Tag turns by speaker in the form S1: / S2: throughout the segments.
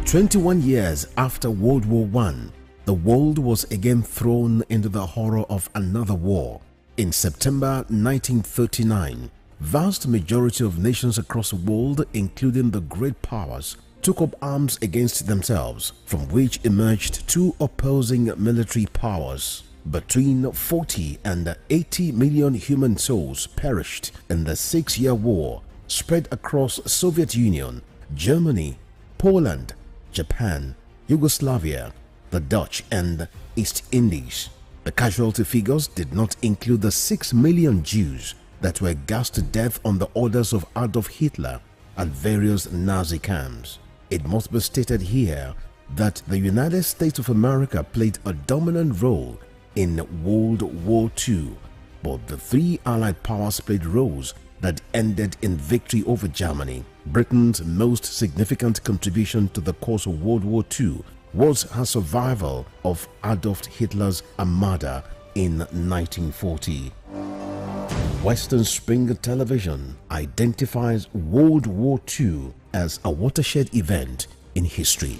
S1: 21 years after World War I, the world was again thrown into the horror of another war. In September 1939, vast majority of nations across the world, including the great powers, took up arms against themselves, from which emerged two opposing military powers. Between 40 and 80 million human souls perished in the 6-year war spread across Soviet Union, Germany, Poland, Japan, Yugoslavia, the Dutch and East Indies. The casualty figures did not include the 6 million Jews that were gassed to death on the orders of Adolf Hitler at various Nazi camps. It must be stated here that the United States of America played a dominant role in World War II, but the three Allied powers played roles that ended in victory over Germany. Britain's most significant contribution to the cause of World War II was her survival of Adolf Hitler's Armada in 1940. Western Springer Television identifies World War II as a watershed event in history.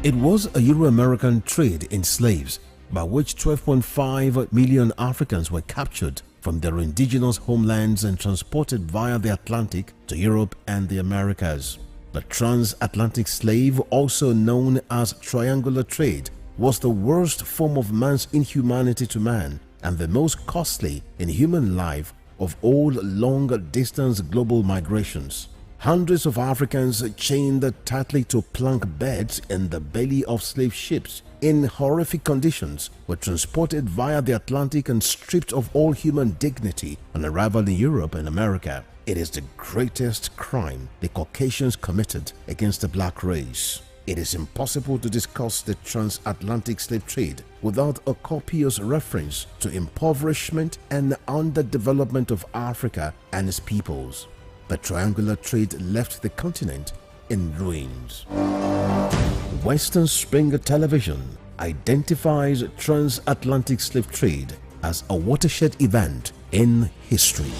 S1: It was a Euro-American trade in slaves by which 12.5 million Africans were captured from their indigenous homelands and transported via the Atlantic to Europe and the Americas. The transatlantic slave, also known as triangular trade, was the worst form of man's inhumanity to man and the most costly in human life of all long-distance global migrations. Hundreds of Africans chained tightly to plank beds in the belly of slave ships in horrific conditions were transported via the Atlantic and stripped of all human dignity on arrival in Europe and America. It is the greatest crime the Caucasians committed against the black race. It is impossible to discuss the transatlantic slave trade without a copious reference to impoverishment and underdevelopment of Africa and its peoples. The triangular trade left the continent in ruins. Western Springer Television identifies transatlantic slave trade as a watershed event in history.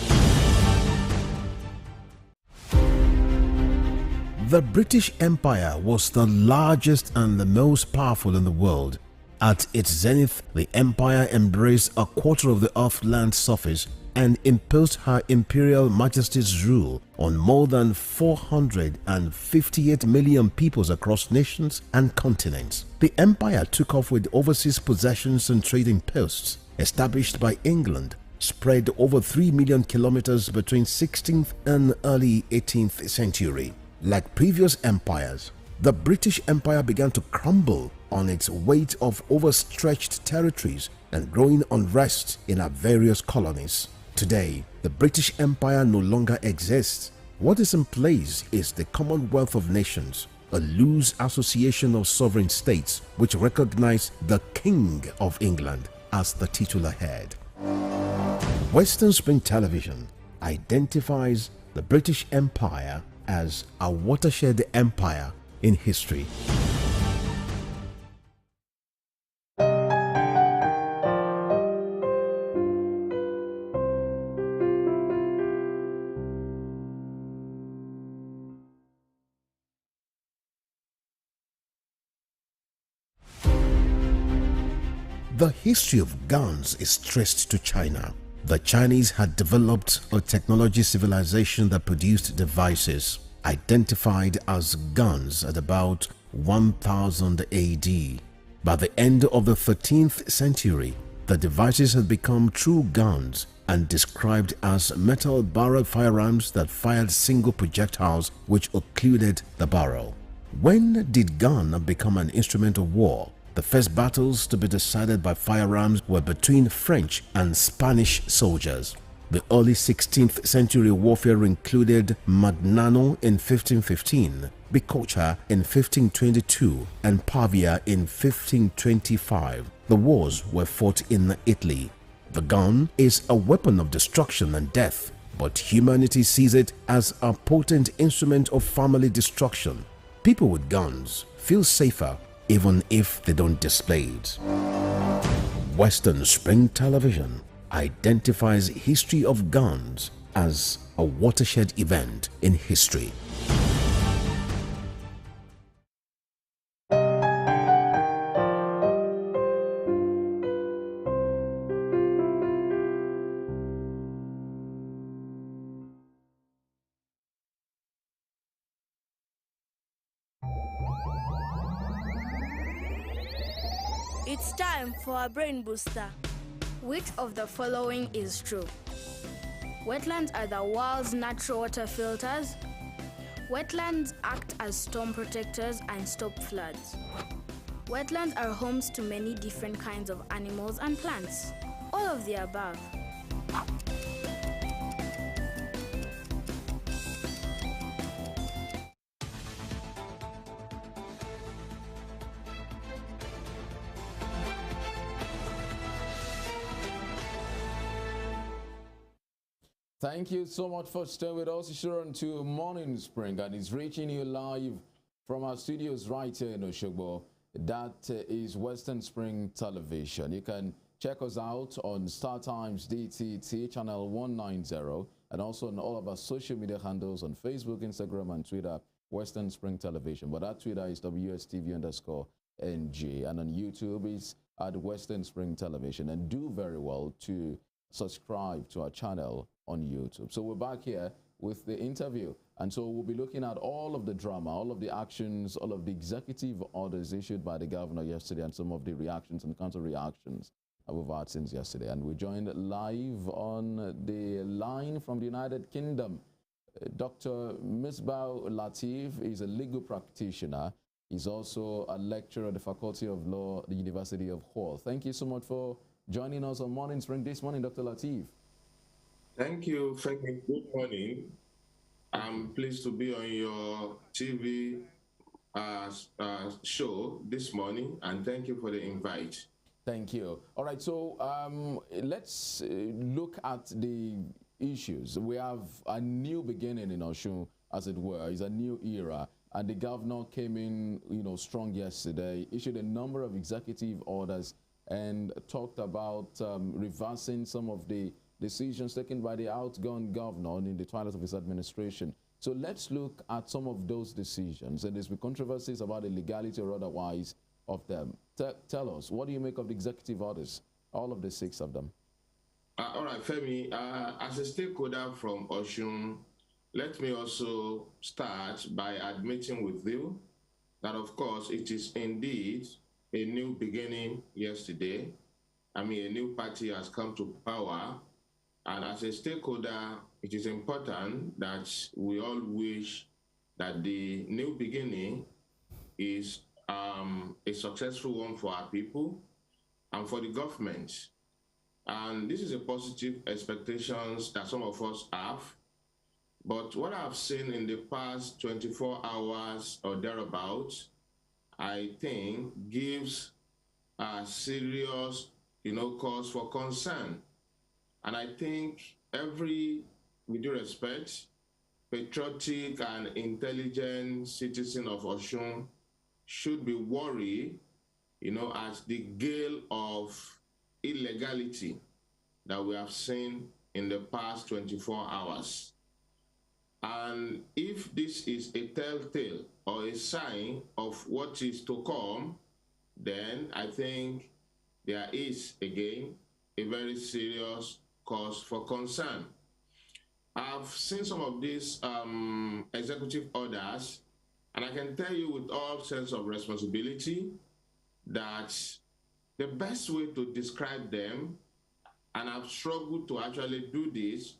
S1: The British Empire was the largest and the most powerful in the world. At its zenith, the empire embraced a quarter of the Earth's land surface and imposed Her Imperial Majesty's rule on more than 458 million peoples across nations and continents. The empire took off with overseas possessions and trading posts established by England, spread over 3 million kilometers between 16th and early 18th century. Like previous empires, the British Empire began to crumble on its weight of overstretched territories and growing unrest in our various colonies. Today, the British Empire no longer exists. What is in place is the Commonwealth of Nations, a loose association of sovereign states which recognize the King of England as the titular head. Western Spring Television identifies the British Empire as a watershed empire in history. The history of guns is traced to China. The Chinese had developed a technology civilization that produced devices identified as guns at about 1000 AD. By the end of the 13th century, the devices had become true guns and described as metal barrel firearms that fired single projectiles which occluded the barrel. When did gun become an instrument of war? The first battles to be decided by firearms were between French and Spanish soldiers. The early 16th century warfare included Magnano in 1515, Bicocca in 1522, and Pavia in 1525. The wars were fought in Italy. The gun is a weapon of destruction and death, but humanity sees it as a potent instrument of family destruction. People with guns feel safer even if they don't display it. Western Spring Television identifies history of guns as a watershed event in history.
S2: It's time for a brain booster.
S3: Which of the following is true? Wetlands are the world's natural water filters. Wetlands act as storm protectors and stop floods. Wetlands are homes to many different kinds of animals and plants. All of the above.
S4: Thank you so much for staying with us. You're on to Morning Spring, and it's reaching you live from our studios right here in Oshogbo. That is Western Spring Television. You can check us out on StarTimes DTT channel 190, and also on all of our social media handles on Facebook, Instagram, and Twitter, Western Spring Television. But our Twitter is WSTV_NG, and on YouTube is at Western Spring Television. And do very well to subscribe to our channel on YouTube. So we're back here with the interview, and so we'll be looking at all of the drama, all of the actions, all of the executive orders issued by the governor yesterday, and some of the reactions and counter reactions we've had since yesterday. And we're joined live on the line from the United Kingdom. Dr. Misbah Latif is a legal practitioner. He's also a lecturer at the Faculty of Law at the University of Hull. Thank you so much for joining us on Morning Spring this morning, Dr. Latif.
S5: Thank you, Franklin. Good morning. I'm pleased to be on your TV show this morning, and thank you for the invite.
S4: Thank you. All right, so let's look at the issues. We have a new beginning in Osun, as it were. It's a new era, and the governor came in, strong yesterday, issued a number of executive orders, and talked about reversing some of the decisions taken by the outgone governor in the twilight of his administration. So let's look at some of those decisions, and there's been controversies about the legality or otherwise of them. Tell us, what do you make of the executive orders, all of the 6 of them?
S5: All right, Femi, as a stakeholder from Oshun, let me also start by admitting with you that, of course, it is indeed a new beginning yesterday. I mean, a new party has come to power. And as a stakeholder, it is important that we all wish that the new beginning is a successful one for our people and for the government. And this is a positive expectations that some of us have. But what I've seen in the past 24 hours or thereabouts, I think gives a serious, cause for concern. And I think with due respect, patriotic and intelligent citizen of Oshun should be worried, at the gale of illegality that we have seen in the past 24 hours. And if this is a telltale or a sign of what is to come, then I think there is, again, a very serious cause for concern. I've seen some of these executive orders, and I can tell you with all sense of responsibility that the best way to describe them, and I've struggled to actually do this,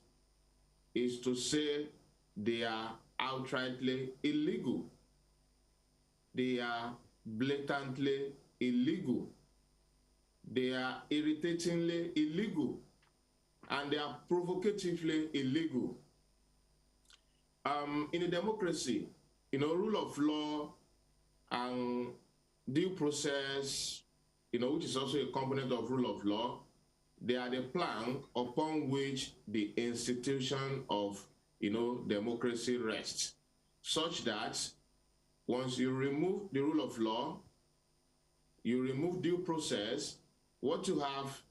S5: is to say they are outrightly illegal. They are blatantly illegal. They are irritatingly illegal. And they are provocatively illegal. In a democracy, rule of law and due process, which is also a component of rule of law, they are the plank upon which the institution of, democracy rests, such that once you remove the rule of law, you remove due process, what you have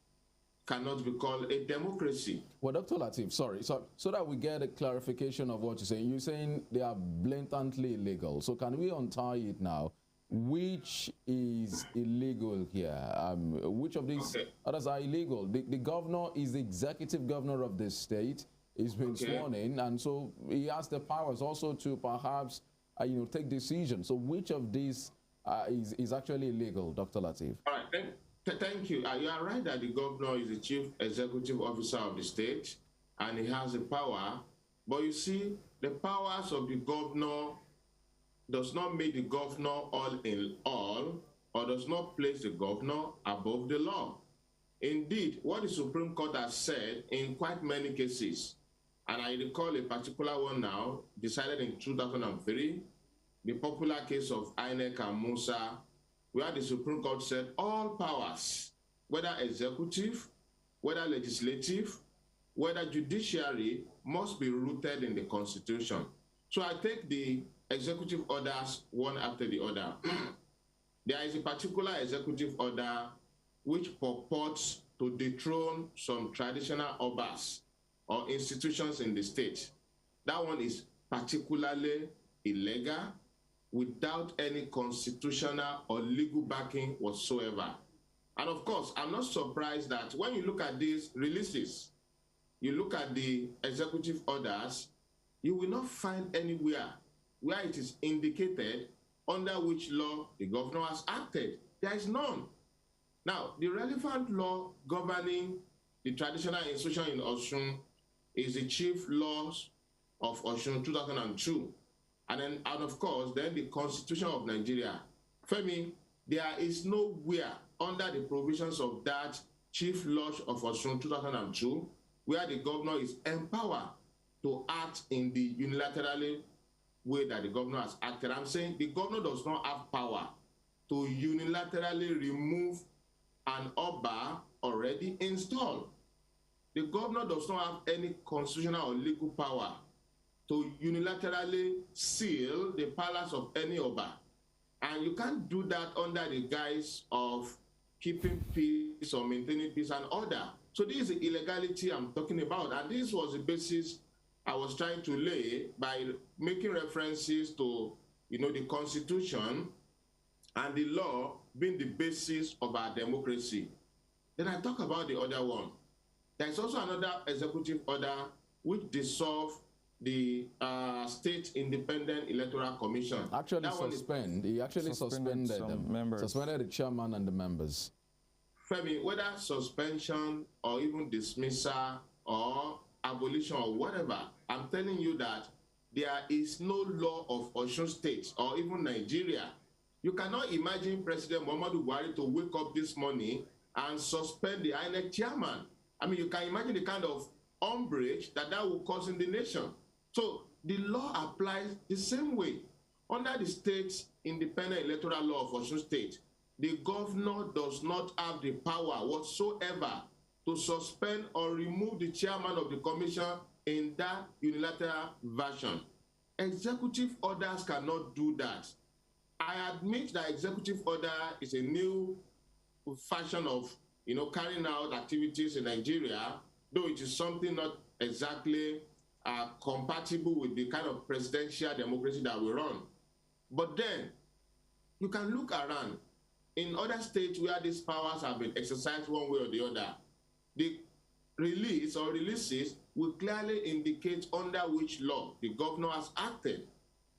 S5: cannot be called a democracy.
S4: Well, Dr. Lateef, sorry, so that we get a clarification of what you're saying they are blatantly illegal. So can we untie it now? Which is illegal here? Which of these others are illegal? The governor is the executive governor of the state. He's been sworn in, and so he has the powers also to perhaps, take decisions. So which of these is actually illegal, Dr. Lateef?
S5: All right, thank you. You are right that the governor is the chief executive officer of the state, and he has the power. But you see, the powers of the governor does not make the governor all in all, or does not place the governor above the law. Indeed, what the Supreme Court has said in quite many cases, and I recall a particular one now, decided in 2003, the popular case of INEC and Musa, where the Supreme Court said all powers, whether executive, whether legislative, whether judiciary, must be rooted in the Constitution. So I take the executive orders one after the other. There is a particular executive order which purports to dethrone some traditional obas or institutions in the state. That one is particularly illegal, without any constitutional or legal backing whatsoever. And of course, I'm not surprised that when you look at these releases, you look at the executive orders, you will not find anywhere where it is indicated under which law the governor has acted. There is none. Now, the relevant law governing the traditional institution in Oshun is the Chief Laws of Oshun 2002. And of course, then the Constitution of Nigeria. Femi, there is nowhere under the provisions of that Chief Laws of Oshun 2002 where the governor is empowered to act in the unilaterally way that the governor has acted. I'm saying the governor does not have power to unilaterally remove an Oba already installed. The governor does not have any constitutional or legal power to unilaterally seal the palace of any Oba. And you can't do that under the guise of keeping peace or maintaining peace and order. So this is the illegality I'm talking about. And this was the basis I was trying to lay by making references to, the Constitution and the law being the basis of our democracy. Then I talk about the other one. There is also another executive order which dissolved the State Independent Electoral Commission.
S4: Actually he actually suspended them.
S6: Members.
S4: Suspended the chairman and the members.
S5: Femi, whether suspension or even dismissal or abolition or whatever, I'm telling you that there is no law of Osun State or even Nigeria. You cannot imagine President Muhammadu Buhari to wake up this morning and suspend the INEC chairman. I mean, you can imagine the kind of umbrage that will cause in the nation. So the law applies the same way. Under the State's Independent Electoral Law of Osun State, the governor does not have the power whatsoever to suspend or remove the chairman of the commission in that unilateral version. Executive orders cannot do that. I admit that executive order is a new fashion of carrying out activities in Nigeria, though it is something not exactly compatible with the kind of presidential democracy that we run. But then you can look around in other states where these powers have been exercised one way or the other. The release or releases will clearly indicate under which law the governor has acted.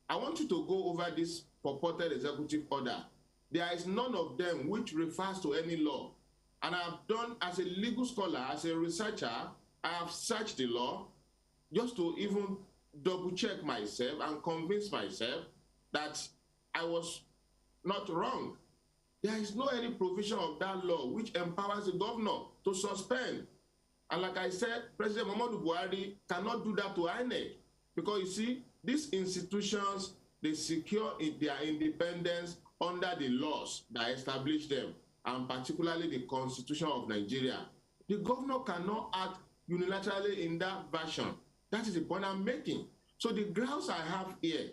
S5: I want you to go over this purported executive order. There is none of them which refers to any law. And I've done, as a legal scholar, as a researcher, I have searched the law just to even double check myself and convince myself that I was not wrong. There is no any provision of that law which empowers the governor to suspend. And like I said, President Muhammadu Buhari cannot do that to INEC, because you see, these institutions, they secure their independence under the laws that establish them, and particularly the Constitution of Nigeria. The governor cannot act unilaterally in that version. That is the point I'm making. So the grounds I have here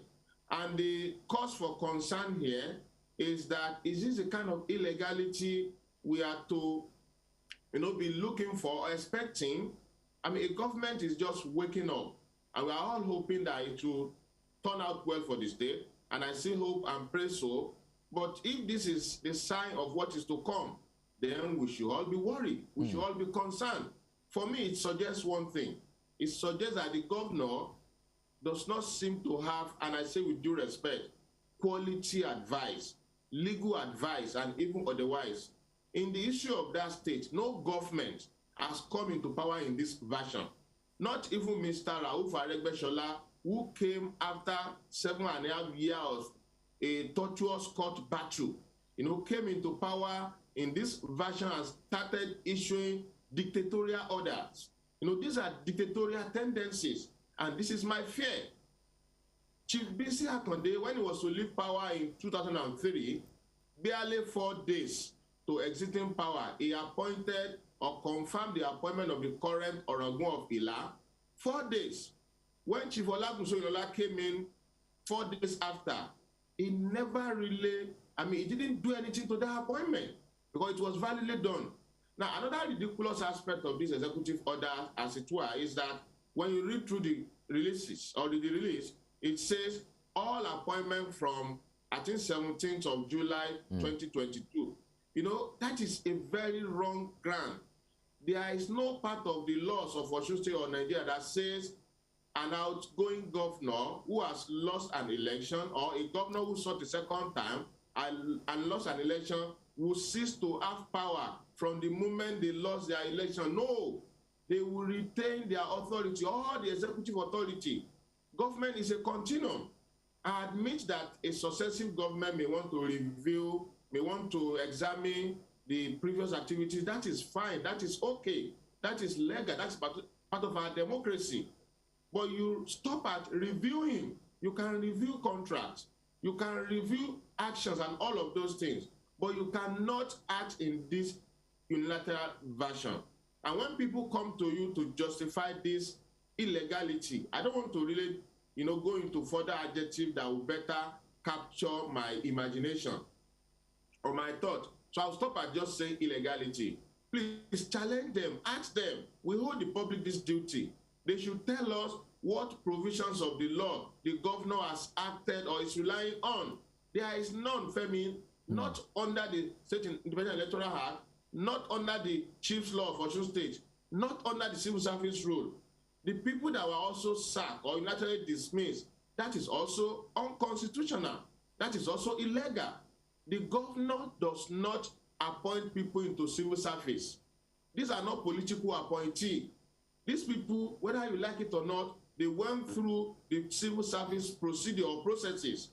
S5: and the cause for concern here is that, is this the kind of illegality we are to be looking for or expecting? I mean, a government is just waking up, and we are all hoping that it will turn out well for the state, and I still hope and pray so. But if this is the sign of what is to come, then we should all be worried. We should all be concerned. For me, it suggests one thing. It suggests that the governor does not seem to have, and I say with due respect, quality advice, legal advice, and even otherwise. In the issue of that state, no government has come into power in this version. Not even Mr. Rauf Aregbesola, who came after 7.5 years of a tortuous court battle, came into power in this version and started issuing dictatorial orders. These are dictatorial tendencies, and this is my fear. Chief Bisi Akande, when he was to leave power in 2003, barely 4 days to exiting power, he appointed or confirmed the appointment of the current Oragun of Ila. 4 days. When Chief Olagunso Ilola came in 4 days after, he never really, he didn't do anything to that appointment because it was validly done. Now, another ridiculous aspect of this executive order, as it were, is that when you read through the releases or the release, it says all appointments from, I think, 17th of July 2022. That is a very wrong ground. There is no part of the laws of Osun State or Nigeria that says an outgoing governor who has lost an election, or a governor who sought a second time and lost an election, will cease to have power from the moment they lost their election. No, they will retain their authority, all the executive authority. Government is a continuum. I admit that a successive government may want to review, may want to examine the previous activities. That is fine. That is okay. That is legal. That's part of our democracy. But you stop at reviewing. You can review contracts. You can review actions and all of those things. But you cannot act in this unilateral version. And when people come to you to justify this illegality, I don't want to really, go into further adjective that will better capture my imagination or my thought. So I'll stop at just saying illegality. Please challenge them, ask them. We hold the public this duty. They should tell us what provisions of the law the governor has acted or is relying on. There is none, Femi, not under the State Independent Electoral Act, not under the Chief's Law of Osun State, not under the civil service rule. The people that were also sacked or unilaterally dismissed, that is also unconstitutional. That is also illegal. The governor does not appoint people into civil service. These are not political appointees. These people, whether you like it or not, they went through the civil service procedure or processes.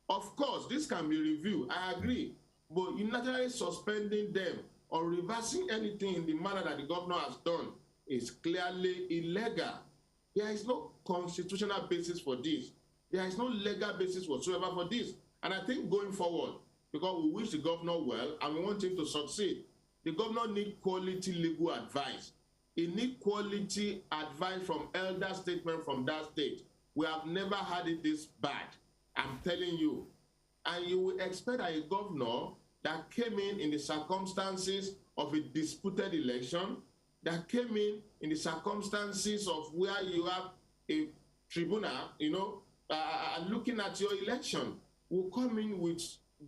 S5: Of course, this can be reviewed, I agree, but unilaterally suspending them or reversing anything in the manner that the governor has done is clearly illegal. There is no constitutional basis for this. There is no legal basis whatsoever for this. And I think going forward, because we wish the governor well and we want him to succeed, the governor needs quality legal advice. He needs quality advice from elder statesmen from that state. We have never had it this bad, I'm telling you. And you will expect a governor that came in the circumstances of a disputed election, that came in the circumstances of where you have a tribunal, looking at your election, will come in with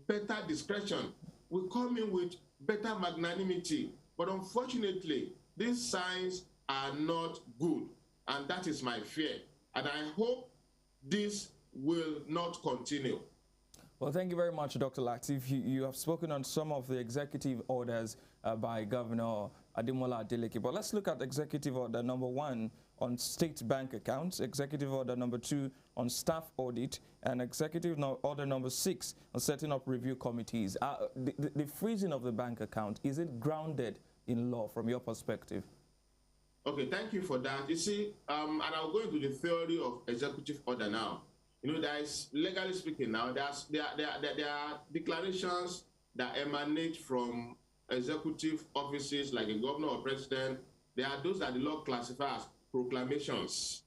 S5: better discretion, will come in with better magnanimity. But unfortunately, these signs are not good, and that is my fear. And I hope this will not continue.
S6: Well, thank you very much, Dr. Lateef. You have spoken on some of the executive orders by Governor Ademola Adeleke. But let's look at Executive Order number 1 on state bank accounts, Executive Order number 2 on staff audit, and Executive Order number 6 on setting up review committees. The freezing of the bank account, is it grounded in law from your perspective?
S5: Okay, thank you for that. You see, and I'll go into the theory of executive order now. There is, legally speaking now, there are declarations that emanate from executive offices like a governor or president. There are those that the law classifies as proclamations.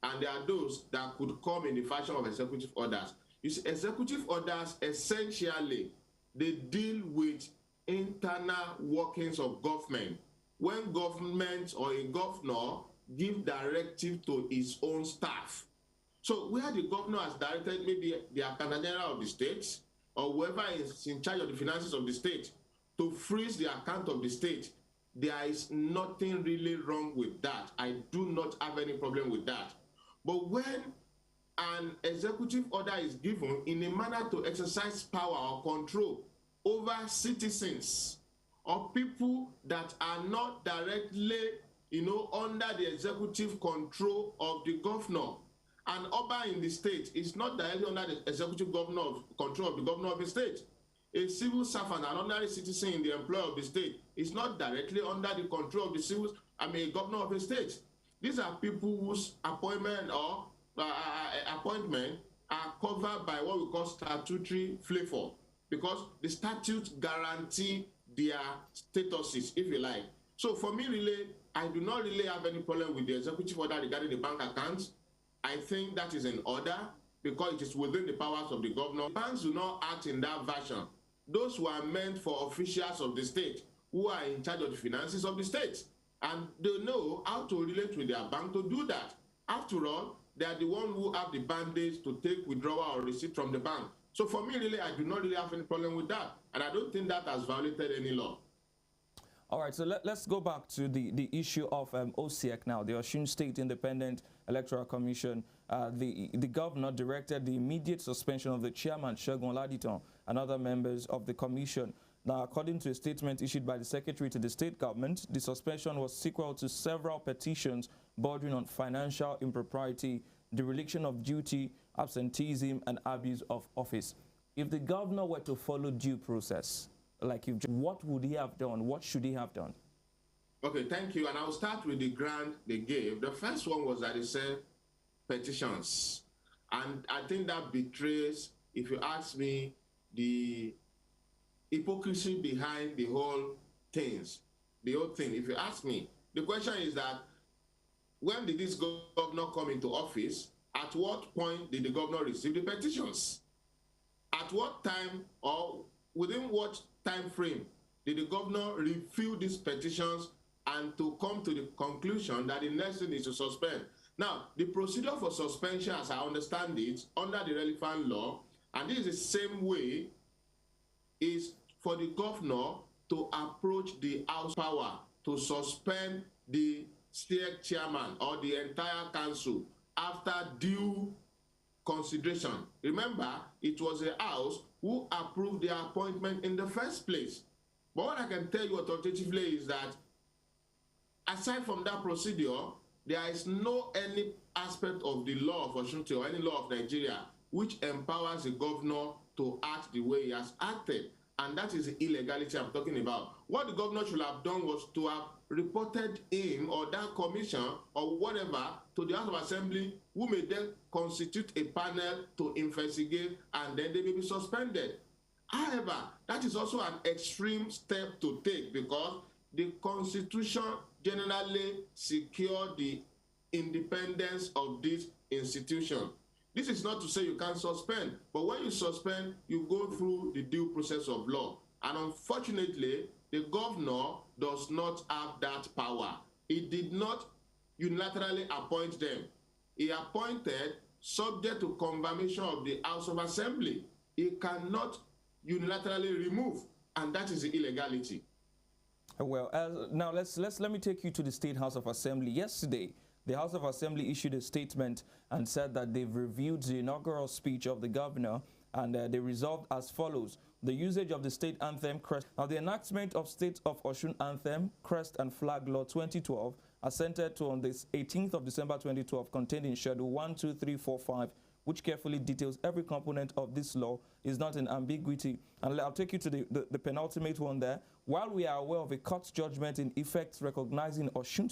S5: And there are those that could come in the fashion of executive orders. You see, executive orders, essentially, they deal with internal workings of government. When government or a governor give directive to his own staff. So where the governor has directed maybe the Accountant General of the state or whoever is in charge of the finances of the state to freeze the account of the state, there is nothing really wrong with that. I do not have any problem with that. But when an executive order is given in a manner to exercise power or control over citizens or people that are not directly, under the executive control of the governor, an urban in the state is not directly under the executive control of the governor of the state. A civil servant, an ordinary citizen in the employ of the state, is not directly under the control of the governor of the state. These are people whose appointment or appointment are covered by what we call statutory flavor, because the statutes guarantee their statuses, if you like. So for me, really, I do not really have any problem with the executive order regarding the bank accounts. I think that is in order because it is within the powers of the governor. Banks do not act in that version. Those who are meant for officials of the state who are in charge of the finances of the state. And they know how to relate with their bank to do that. After all, they are the ones who have the bandage to take withdrawal or receipt from the bank. So for me, really, I do not really have any problem with that. And I don't think that has violated any law.
S6: All right, so let's go back to the issue of OSEC now, the Osun State Independent Electoral Commission. The governor directed the immediate suspension of the chairman, Segun Oladiton, and other members of the commission. Now, according to a statement issued by the secretary to the state government, the suspension was sequel to several petitions bordering on financial impropriety, dereliction of duty, absenteeism, and abuse of office. If the governor were to follow due process, what would he have done? What should he have done?
S5: Okay, thank you. And I'll start with the grant they gave. The first one was that they said petitions. And I think that betrays, if you ask me, the hypocrisy behind the whole thing. If you ask me, the question is that when did this governor come into office? At what point did the governor receive the petitions? At what time or within what time frame did the governor review these petitions and to come to the conclusion that the next thing is to suspend? Now, the procedure for suspension, as I understand it, under the relevant law, and this is the same way, is for the governor to approach the House power to suspend the STEC chairman or the entire council after due consideration. Remember, it was the House who approved their appointment in the first place. But what I can tell you authoritatively is that aside from that procedure, there is no any aspect of the law of Osun State or any law of Nigeria which empowers the governor to act the way he has acted. And that is the illegality I'm talking about. What the governor should have done was to have reported him or that commission or whatever to the House of Assembly, who may then constitute a panel to investigate, and then they may be suspended. However, that is also an extreme step to take because the Constitution generally secures the independence of this institution. This is not to say you can't suspend, but when you suspend, you go through the due process of law. And unfortunately, the governor does not have that power. He did not unilaterally appoint them. He appointed subject to confirmation of the House of Assembly. He cannot unilaterally remove, and that is the illegality.
S6: Well, now let me take you to the State House of Assembly. Yesterday, the House of Assembly issued a statement and said that they've reviewed the inaugural speech of the governor, and they resolved as follows: the usage of the state anthem, crest. Now, the enactment of State of Osun Anthem, Crest and Flag Law 2012, assented to on this 18th of December 2012, contained in Schedule 1, 2, 3, 4, 5, which carefully details every component of this law, is not in ambiguity. And I'll take you to the penultimate one there. While we are aware of a court judgment in effect recognizing Osun State